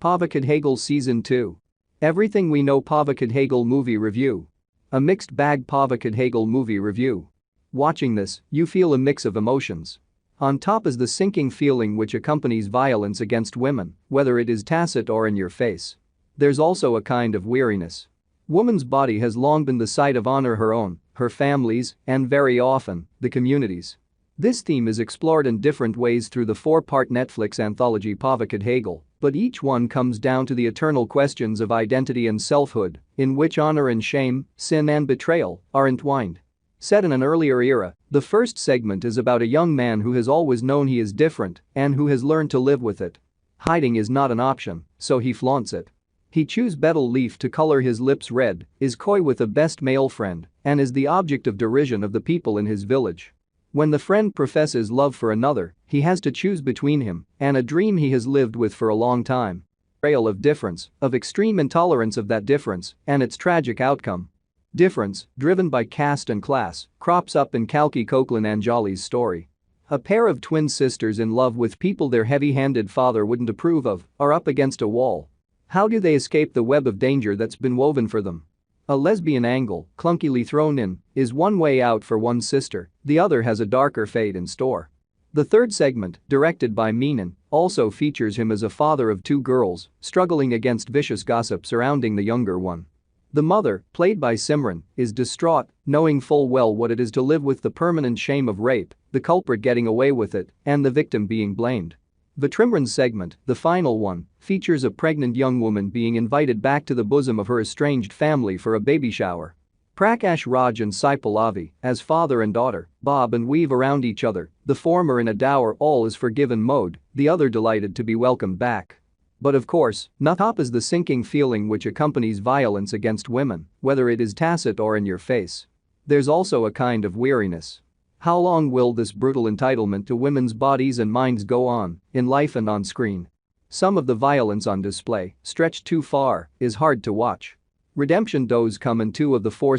Paava Kadhaigal Season 2. Everything we know. Paava Kadhaigal movie review. A mixed bag. Paava Kadhaigal movie review. Watching this, you feel a mix of emotions. On top is the sinking feeling which accompanies violence against women, whether it is tacit or in your face. There's also a kind of weariness. Woman's body has long been the site of honor, her own, her family's, and very often, the community's. This theme is explored in different ways through the 4-part Netflix anthology Paava Kadhaigal, but each one comes down to the eternal questions of identity and selfhood, in which honor and shame, sin and betrayal, are entwined. Set in an earlier era, the first segment is about a young man who has always known he is different and who has learned to live with it. Hiding is not an option, so he flaunts it. He chews betel leaf to color his lips red, is coy with a best male friend, and is the object of derision of the people in his village. When the friend professes love for another, he has to choose between him and a dream he has lived with for a long time. Portrayal of difference, of extreme intolerance of that difference, and its tragic outcome. Difference, driven by caste and class, crops up in Kalki Koechlin Anjali's story. A pair of twin sisters in love with people their heavy-handed father wouldn't approve of are up against a wall. How do they escape the web of danger that's been woven for them? A lesbian angle, clunkily thrown in, is one way out for one sister, the other has a darker fate in store. The third segment, directed by Menon, also features him as a father of 2 girls, struggling against vicious gossip surrounding the younger one. The mother, played by Simran, is distraught, knowing full well what it is to live with the permanent shame of rape, the culprit getting away with it, and the victim being blamed. The Trimran segment, the final one, features a pregnant young woman being invited back to the bosom of her estranged family for a baby shower. Prakash Raj and Sai Pallavi, as father and daughter, bob and weave around each other, the former in a dour all is forgiven mode, the other delighted to be welcomed back. But of course, not top is the sinking feeling which accompanies violence against women, whether it is tacit or in your face. There's also a kind of weariness. How long will this brutal entitlement to women's bodies and minds go on, in life and on screen? Some of the violence on display, stretched too far, is hard to watch. Redemption does come in 2 of the 4